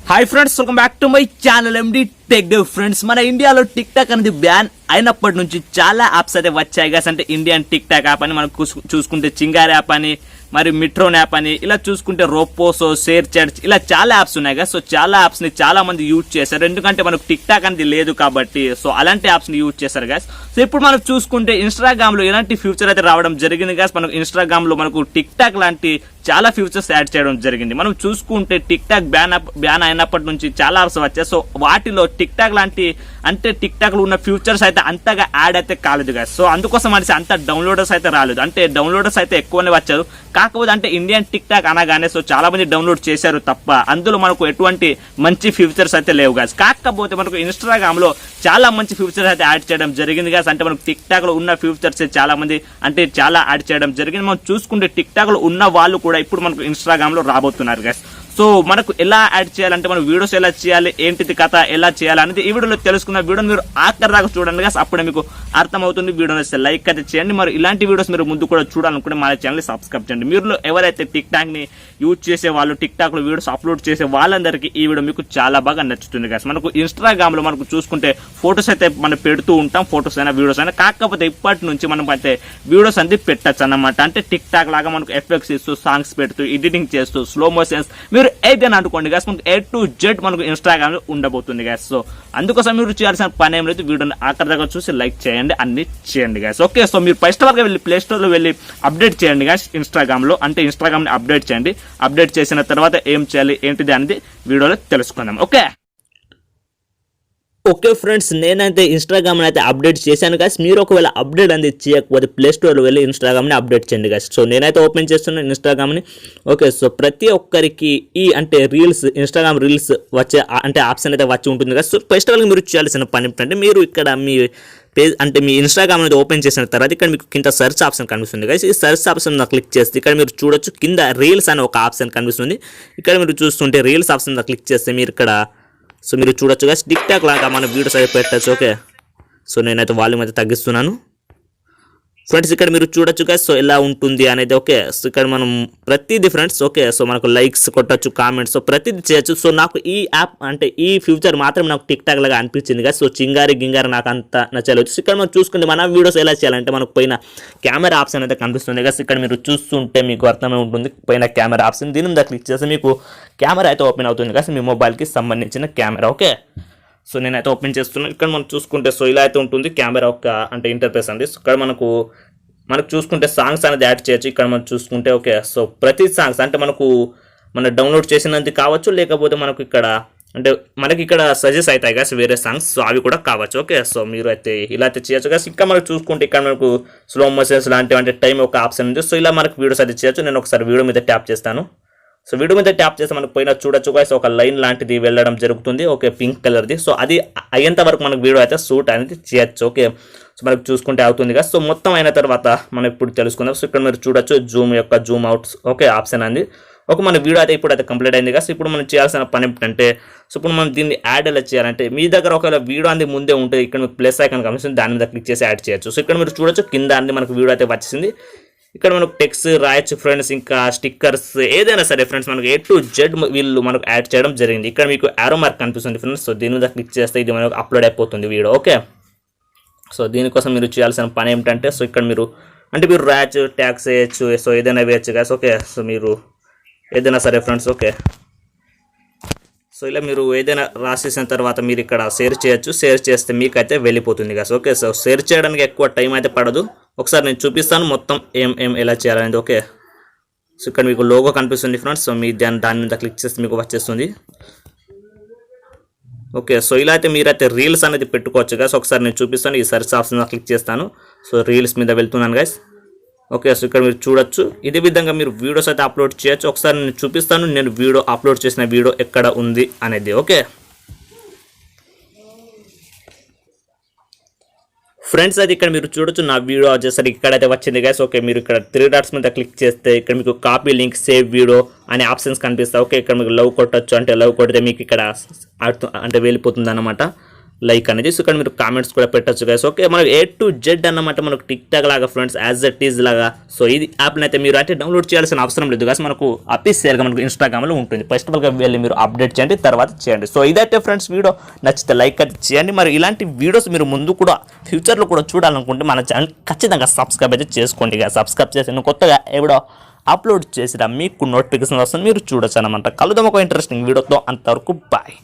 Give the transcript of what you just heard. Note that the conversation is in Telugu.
Hi friends, welcome back to my channel MD tech day. Friends, మన ఇండియాలో టిక్ టాక్ అనేది బ్యాన్ అయినప్పటి నుంచి చాలా యాప్స్ అయితే వచ్చాయి గాస్. అంటే ఇండియన్ టిక్ టాక్ యాప్ అని మనం చూసుకుంటే చింగార్ యాప్ అని, మరి మిట్రోన్ యాప్ అని, ఇలా చూసుకుంటే రోపోసో, షేర్ చాట్, ఇలా చాలా యాప్స్ ఉన్నాయి కదా. సో చాలా యాప్స్ ని చాలా మంది యూజ్ చేశారు, ఎందుకంటే మనకు టిక్ టాక్ అనేది లేదు కాబట్టి. సో అలాంటి యాప్స్ ని యూజ్ చేశారు గాస్. సో ఇప్పుడు మనం చూసుకుంటే ఇన్స్టాగ్రామ్ లో ఎలాంటి ఫ్యూచర్ అయితే రావడం జరిగింది గాస్. మనకు ఇన్స్టాగ్రామ్ లో మనకు టిక్ టాక్ లాంటి చాలా ఫ్యూచర్స్ యాడ్ చేయడం జరిగింది. మనం చూసుకుంటే టిక్ టాక్ బ్యాన్ అయినప్పటి నుంచి చాలా యాప్స్ వచ్చాయి. సో వాటిలో టిక్ టాక్ లాంటి అంటే టిక్ టాక్ లో ఉన్న ఫ్యూచర్స్ అయితే అంతగా యాడ్ అయితే కాలేదు గాస్. సో అందుకోసం అనేసి అంత డౌన్లోడర్స్ అయితే రాలేదు. అంటే డౌన్లోడర్స్ అయితే ఎక్కువనే వచ్చారు, కాకపోతే అంటే ఇండియన్ టిక్ టాక్ అనగానే సో చాలా మంది డౌన్లోడ్ చేశారు తప్ప అందులో మనకు ఎటువంటి మంచి ఫ్యూచర్స్ అయితే లేవు గాస్. కాకపోతే మనకు ఇన్స్టాగ్రామ్ లో చాలా మంచి ఫ్యూచర్స్ అయితే యాడ్ చేయడం జరిగింది గాస్. అంటే మనకు టిక్ టాక్ లో ఉన్న ఫ్యూచర్స్ చాలా మంది అంటే చాలా యాడ్ చేయడం జరిగింది. మనం చూసుకుంటే టిక్ టాక్ లో ఉన్న వాళ్ళు కూడా ఇప్పుడు మనకు ఇన్స్టాగ్రామ్ లో రాబోతున్నారు గాస్. సో మనకు ఎలా యాడ్ చేయాలంటే మనం వీడియోస్ ఎలా చేయాలి, ఏంటిది కథ, ఎలా చేయాలి అనేది ఈ వీడియోలో తెలుసుకున్న వీడియోని మీరు ఆఖరి దాకా చూడండి గాస్. అప్పుడే మీకు అర్థమవుతుంది. వీడియోని వస్తే లైక్ అయితే చేయండి. మరి ఇలాంటి వీడియోస్ మీరు ముందు కూడా చూడాలనుకుంటే మన ఛానల్ సబ్స్క్రైబ్ చేయండి. మీరు ఎవరైతే టిక్ టాక్ ని యూజ్ చేసే వాళ్ళు, టిక్ టాక్ లో వీడియోస్ అప్లోడ్ చేసే వాళ్ళందరికీ ఈ వీడియో మీకు చాలా బాగా నచ్చుతుంది గాస్. మనకు ఇన్స్టాగ్రామ్ లో మనకు చూసుకుంటే ఫొటోస్ అయితే మనం పెడుతూ ఉంటాం, ఫొటోస్ అయినా వీడియోస్ అయినా. కాకపోతే ఇప్పటి నుంచి మనం అయితే వీడియోస్ అనేది పెట్టచ్చు అన్నమాట. అంటే టిక్ టాక్ లాగా మనకు ఎఫెక్ట్స్ ఇస్తూ, సాంగ్స్ పెడుతూ, ఎడిటింగ్ చేస్తూ, స్లో మోషన్స్ మీరు ఏదైనా అనుకోండి గాస్, మనకు A to Z మనకు ఇన్స్టాగ్రామ్ లో ఉండబోతుంది గాస్. సో అందుకోసం మీరు చేయాల్సిన పని ఏం లేదు, వీడియోని ఆఖరి దగ్గర చూసి లైక్ చేయండి, అన్ని చేయండి గాస్. ఓకే, సో మీరు ఫస్ట్ వరకు వెళ్ళి ప్లే స్టోర్ లో వెళ్ళి అప్డేట్ చేయండి గాస్ ఇన్స్టాగ్రామ్ లో. అంటే ఇన్స్టాగ్రామ్ ని అప్డేట్ చేయండి. అప్డేట్ చేసిన తర్వాత ఏం చేయాలి ఏంటిది అనేది వీడియోలో తెలుసుకుందాం. ఓకే ఫ్రెండ్స్, నేనైతే ఇన్స్టాగ్రామ్ అయితే అప్డేట్ చేశాను గాస్. మీరు ఒకవేళ అప్డేట్ అనేది చేయకపోతే ప్లే స్టోర్లో వెళ్ళి ఇన్స్టాగ్రామ్ని అప్డేట్ చేయండి గాస్. సో నేనైతే ఓపెన్ చేస్తున్నాను ఇన్స్టాగ్రామ్ని. ఓకే, సో ప్రతి ఒక్కరికి ఈ అంటే రీల్స్, ఇన్స్టాగ్రామ్ రీల్స్ వచ్చే అంటే ఆప్షన్ అయితే వచ్చి ఉంటుంది guys. So first of all మీరు చేయాల్సిన పని ఏంటంటే, మీరు ఇక్కడ మీ పేజ్ అంటే మీ ఇన్స్టాగ్రామ్ అనేది ఓపెన్ చేసిన తర్వాత ఇక్కడ మీకు కింద సెర్చ్ ఆప్షన్ కనిపిస్తుంది గాస్. ఈ సెర్చ్ ఆప్షన్ క్లిక్ చేస్తే ఇక్కడ మీరు చూడొచ్చు కింద రీల్స్ అనే ఒక ఆప్షన్ కనిపిస్తుంది. ఇక్కడ మీరు చూస్తుంటే రీల్స్ ఆప్షన్ క్లిక్ చేస్తే మీరు ఇక్కడ సో మీరు చూడొచ్చు గాస్, టిక్ టాక్ లాగా మన వీడియోస్ అయితే పెట్టచ్చు. ఓకే, సో నేనైతే వాల్యూమ్ అయితే తగ్గిస్తున్నాను ఫ్రెండ్స్. ఇక్కడ మీరు చూడొచ్చు గాస్, సో ఎలా ఉంటుంది అనేది. ఓకే, సో ఇక్కడ మనం ప్రతిదీ ఫ్రెండ్స్, ఓకే, సో మనకు లైక్స్ కొట్టచ్చు, కామెంట్స్, సో ప్రతిదీ చేయొచ్చు. సో నాకు ఈ యాప్ అంటే ఈ ఫ్యూచర్ మాత్రం నాకు టిక్ టాక్ లాగా అనిపించింది గాస్. సో చింగారి గింగారి నాకు అంత నచ్చలేదు. సో ఇక్కడ మనం చూసుకుంటే మన వీడియోస్ ఎలా చేయాలంటే మనకు పైన కెమెరా ఆప్షన్ అయితే కనిపిస్తుంది గాస్. ఇక్కడ మీరు చూస్తుంటే మీకు అర్థమై ఉంటుంది పైన కెమెరా ఆప్షన్. దీని మీద క్లిక్ చేస్తే మీకు కెమెరా అయితే ఓపెన్ అవుతుంది గాస్, మీ మొబైల్కి సంబంధించిన కెమెరా. ఓకే, సో నేనైతే ఓపెన్ చేస్తున్నాను. ఇక్కడ మనం చూసుకుంటే సో ఇలా అయితే ఉంటుంది కెమెరా ఒక అంటే ఇంటర్ఫేస్ అండి. సో ఇక్కడ మనకు చూసుకుంటే సాంగ్స్ అనేది యాడ్ చేయొచ్చు. ఇక్కడ మనం చూసుకుంటే ఓకే, సో ప్రతి సాంగ్స్ అంటే మన డౌన్లోడ్ చేసినందుకు కావచ్చు, లేకపోతే మనకు ఇక్కడ అంటే మనకి ఇక్కడ సజెస్ట్ అవుతాయి కదా వేరే సాంగ్స్, సో అవి కూడా కావచ్చు. ఓకే, సో మీరు అయితే ఇలా అయితే చేయొచ్చు కదా. ఇక్కడ మనకు చూసుకుంటే ఇక్కడ మనకు స్లో మోషన్స్ లాంటివి అంటే టైం ఒక ఆప్షన్ ఉంది. సో ఇలా మనకు వీడియోస్ అయితే చేయొచ్చు. నేను ఒకసారి వీడియో మీద ట్యాప్ చేస్తాను. సో వీడియో మీద ట్యాప్ చేస్తే మనకు పైన చూడొచ్చు గాయస్, ఒక లైన్ లాంటిది వెళ్ళడం జరుగుతుంది. ఓకే, పింక్ కలర్ది. సో అది అయ్యేంత వరకు మనకు వీడియో అయితే షూట్ అనేది చేయొచ్చు. ఓకే, సో మనకు చూసుకుంటే అవుతుంది కదా. సో మొత్తం అయిన తర్వాత మనం ఇప్పుడు తెలుసుకుందాం. సో ఇక్కడ మీరు చూడొచ్చు జూమ్ అవుట్స్ ఓకే ఆప్షన్ అంది. ఒక మన వీడియో అయితే ఇప్పుడు అయితే కంప్లీట్ అయింది కదా. సో ఇప్పుడు మనం చేయాల్సిన పని ఏంటంటే, సో ఇప్పుడు మనం దీన్ని యాడ్ ఎలా చేయాలంటే, మీ దగ్గర ఒకవేళ వీడియో అనేది ముందే ఉంటే ఇక్కడ మీకు ప్లస్ ఐకాన్ కనిపిస్తుంది, దాని మీద క్లిక్ చేసి యాడ్ చేయొచ్చు. సో ఇక్కడ మీరు చూడొచ్చు కింద అంది మనకు వీడియో అయితే వచ్చేసింది. ఇక్కడ మనకు టెక్స్ట్ రాయొచ్చు ఫ్రెండ్స్, ఇంకా స్టిక్కర్స్ ఏదైనా సరే ఫ్రెండ్స్, మనకు A to Z వీళ్ళు మనకు యాడ్ చేయడం జరిగింది. ఇక్కడ మీకు యారో మార్క్ కనిపిస్తుంది ఫ్రెండ్స్. సో దీని మీద క్లిక్ చేస్తే ఇది మనకు అప్లోడ్ అయిపోతుంది వీడియో. ఓకే, సో దీనికోసం మీరు చేయాల్సిన పని ఏమిటంటే, సో ఇక్కడ మీరు రాయొచ్చు, ట్యాగ్స్ వేయచ్చు, సో ఏదైనా వేయచ్చు గాస్. ఓకే, సో మీరు ఏదైనా సరే ఫ్రెండ్స్. ఓకే, సో ఇలా మీరు ఏదైనా రాసేసిన తర్వాత మీరు ఇక్కడ షేర్ చేయొచ్చు. షేర్ చేస్తే మీకైతే వెళ్ళిపోతుంది గాస్. ఓకే, సో షేర్ చేయడానికి ఎక్కువ టైం అయితే పడదు. ఒకసారి నేను చూపిస్తాను మొత్తం ఏం ఎలా చేయాలనేది. ఓకే, సో ఇక్కడ మీకు లోగో కనిపిస్తుంది ఫ్రెండ్స్. సో మీ దాని మీద క్లిక్ చేస్తే మీకు వచ్చేస్తుంది. ఓకే, సో ఇలా అయితే మీరైతే రీల్స్ అనేది పెట్టుకోవచ్చు గాస్. ఒకసారి నేను చూపిస్తాను. ఈ సర్చ్ ఆప్షన్ క్లిక్ చేస్తాను. సో రీల్స్ మీద వెళ్తున్నాను గాస్. ఓకే, సో ఇక్కడ మీరు చూడొచ్చు ఇదే విధంగా మీరు వీడియోస్ అయితే అప్లోడ్ చేయొచ్చు. ఒకసారి నేను చూపిస్తాను నేను వీడియో అప్లోడ్ చేసిన వీడియో ఎక్కడ ఉంది అనేది. ఓకే ఫ్రెండ్స్, అది ఇక్కడ మీరు చూడొచ్చు నా వీడియో వచ్చేసరికి ఇక్కడైతే వచ్చింది గైస్. ఓకే, మీరు ఇక్కడ 3 డాట్స్ మీద క్లిక్ చేస్తే ఇక్కడ మీకు కాపీ లింక్, సేవ్ వీడియో అనే ఆప్షన్స్ కనిపిస్తాయి. ఓకే, ఇక్కడ మీకు లవ్ కొట్టచ్చు, అంటే లవ్ కొడితే మీకు ఇక్కడ అంటే వెళ్ళిపోతుంది అనమాట. లైక్ అనేది. సో ఇక్కడ మీరు కామెంట్స్ కూడా పెట్టచ్చు గైస్. ఓకే, మనకు A to Z అన్నమాట మనకు టిక్ టాక్ లాగా ఫ్రెండ్స్, యాజ్ ఇట్ ఈజ్ లాగా. సో ఇది యాప్ని అయితే మీరు అంటే డౌన్లోడ్ చేయాల్సిన అవసరం లేదు గైస్, మనకు అఫీషియల్గా మనకు ఇన్స్టాగ్రామ్లో ఉంటుంది. ఫస్ట్ ఆఫ్ ఆల్గా వెళ్ళి మీరు అప్డేట్ చేయండి, తర్వాత చేయండి. సో ఇదైతే ఫ్రెండ్స్ వీడియో, నచ్చితే లైక్ అయితే చేయండి. మరి ఇలాంటి వీడియోస్ మీరు ముందు కూడా ఫ్యూచర్లో కూడా చూడాలనుకుంటే మన ఛానల్ ఖచ్చితంగా సబ్స్క్రైబ్ అయితే చేసుకోండి. సబ్స్క్రైబ్ చేసి కొత్తగా ఎవడో అప్లోడ్ చేసినా మీకు నోటిఫికేషన్ వస్తుంది, మీరు చూడొచ్చు అనమాట. కలుద్దాం ఒక ఇంట్రెస్టింగ్ వీడియోతో, అంతవరకు బాయ్.